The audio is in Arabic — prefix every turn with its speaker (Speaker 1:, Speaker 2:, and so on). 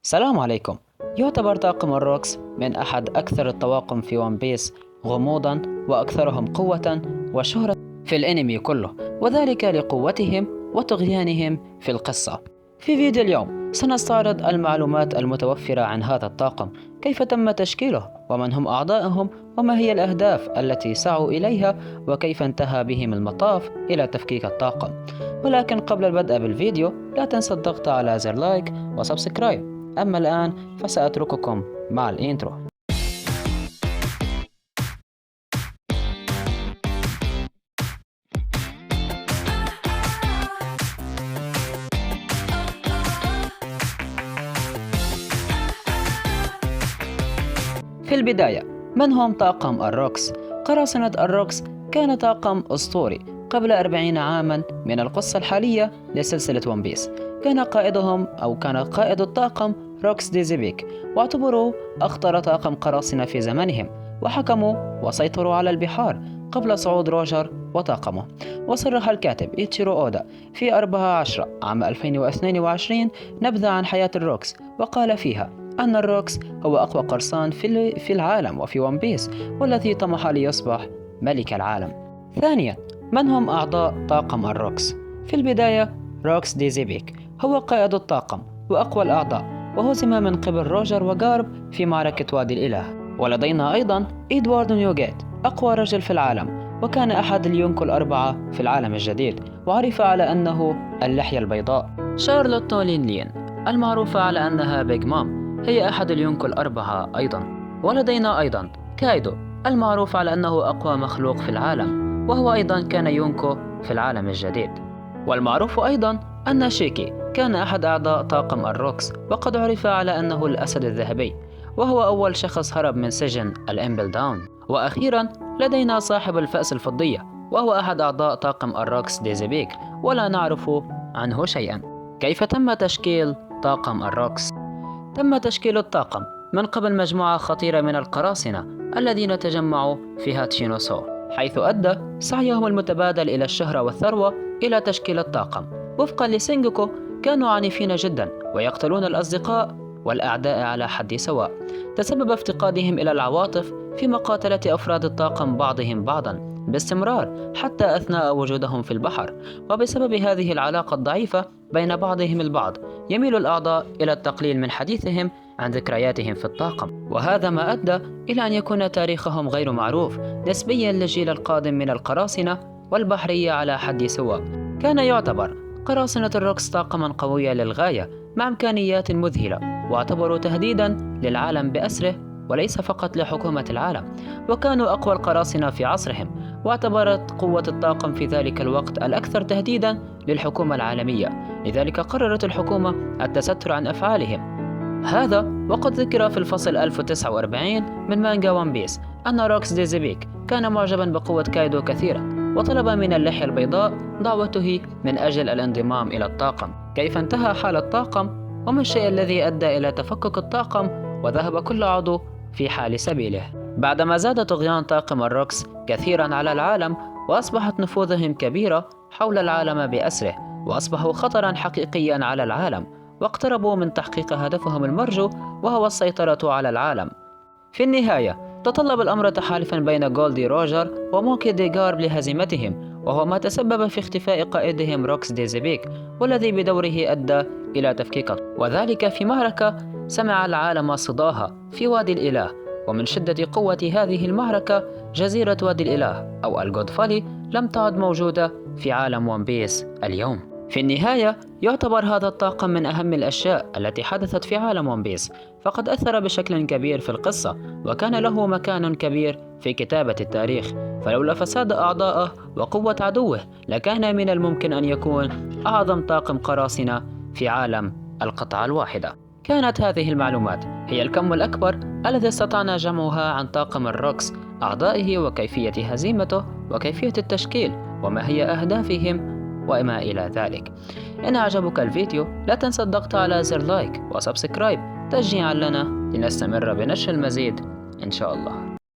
Speaker 1: السلام عليكم. يعتبر طاقم الروكس من أحد أكثر الطواقم في ون بيس غموضاً وأكثرهم قوة وشهرة في الأنمي كله، وذلك لقوتهم وطغيانهم في القصة. في فيديو اليوم سنستعرض المعلومات المتوفرة عن هذا الطاقم، كيف تم تشكيله، ومن هم أعضائهم، وما هي الأهداف التي سعوا إليها، وكيف انتهى بهم المطاف إلى تفكيك الطاقم. ولكن قبل البدء بالفيديو لا تنسى الضغط على زر لايك وسبسكرايب. أما الآن فسأترككم مع الإنترو. في البداية، من هم طاقم الروكس؟ قراصنة الروكس كان طاقم أسطوري قبل 40 عاما من القصة الحالية لسلسلة ون بيس. كان قائد الطاقم روكس ديزيبيك، واعتبروا أخطر طاقم قراصنة في زمانهم، وحكموا وسيطروا على البحار قبل صعود روجر وطاقمه. وصرح الكاتب إيتشيرو أودا في 14 عام 2022 نبذة عن حياة الروكس، وقال فيها أن الروكس هو أقوى قرصان في العالم وفي ون بيس، والذي طمح ليصبح ملك العالم. ثانيا، من هم أعضاء طاقم الروكس؟ في البداية، روكس ديزيبيك هو قائد الطاقم وأقوى الأعضاء، وهزم من قبل روجر وغارب في معركة وادي الإله. ولدينا أيضا إدوارد نيوغيت، أقوى رجل في العالم، وكان أحد اليونكو الأربعة في العالم الجديد، وعرف على أنه اللحية البيضاء. شارلوت تولين لين، المعروفة على أنها بيج مام، هي أحد اليونكو الأربعة أيضا. ولدينا أيضا كايدو، المعروف على أنه أقوى مخلوق في العالم، وهو أيضا كان يونكو في العالم الجديد. والمعروف أيضا أن شيكي كان أحد أعضاء طاقم الروكس، وقد عرف على أنه الأسد الذهبي، وهو أول شخص هرب من سجن الإمبل داون. وأخيرا لدينا صاحب الفأس الفضية، وهو أحد أعضاء طاقم الروكس ديزيبيك، ولا نعرف عنه شيئا. كيف تم تشكيل طاقم الروكس؟ تم تشكيل الطاقم من قبل مجموعة خطيرة من القراصنة الذين تجمعوا في هاتشينوسو، حيث أدى سعيهم المتبادل إلى الشهرة والثروة إلى تشكيل الطاقم. وفقا لسينجوكو، كانوا عنيفين جدا ويقتلون الأصدقاء والأعداء على حد سواء، تسبب افتقادهم إلى العواطف في مقاتلة أفراد الطاقم بعضهم بعضا باستمرار حتى أثناء وجودهم في البحر. وبسبب هذه العلاقة الضعيفة بين بعضهم البعض، يميل الأعضاء إلى التقليل من حديثهم عن ذكرياتهم في الطاقم، وهذا ما أدى إلى أن يكون تاريخهم غير معروف نسبيا للجيل القادم من القراصنة والبحرية على حد سواء. كان يعتبر قراصنة الروكس طاقما قويا للغاية مع إمكانيات مذهلة، واعتبروا تهديدا للعالم بأسره وليس فقط لحكومة العالم، وكانوا أقوى القراصنة في عصرهم، واعتبرت قوة الطاقم في ذلك الوقت الأكثر تهديدا للحكومة العالمية. لذلك قررت الحكومة التستر عن أفعالهم هذا. وقد ذكر في الفصل 1049 من مانجا ون بيس أن روكس ديزيبيك كان معجبا بقوة كايدو كثيرا، وطلب من اللحية البيضاء دعوته من أجل الانضمام إلى الطاقم. كيف انتهى حال الطاقم؟ وما الشيء الذي أدى إلى تفكك الطاقم وذهب كل عضو في حال سبيله؟ بعدما زاد طغيان طاقم الروكس كثيرا على العالم، وأصبحت نفوذهم كبيرة حول العالم بأسره، وأصبحوا خطرا حقيقيا على العالم، واقتربوا من تحقيق هدفهم المرجو، وهو السيطرة على العالم. في النهاية تطلب الأمر تحالفا بين جولدي روجر وموكي دي غارب لهزيمتهم، وهو ما تسبب في اختفاء قائدهم روكس ديزيبيك، والذي بدوره أدى إلى تفكيك، وذلك في معركة سمع العالم صداها في وادي الإله. ومن شدة قوة هذه المعركة، جزيرة وادي الإله أو الجود فالي لم تعد موجودة في عالم ون بيس اليوم. في النهاية يعتبر هذا الطاقم من أهم الأشياء التي حدثت في عالم ون بيس، فقد أثر بشكل كبير في القصة، وكان له مكان كبير في كتابة التاريخ. فلولا فساد أعضائه وقوة عدوه، لكان من الممكن أن يكون أعظم طاقم قراصنة في عالم القطعة الواحدة. كانت هذه المعلومات هي الكم الأكبر الذي استطعنا جمعها عن طاقم الروكس، أعضائه وكيفية هزيمته وكيفية التشكيل وما هي أهدافهم وما إلى ذلك. إن أعجبك الفيديو لا تنسى الضغط على زر لايك وسبسكرايب تشجيعا لنا لنستمر بنشر المزيد إن شاء الله.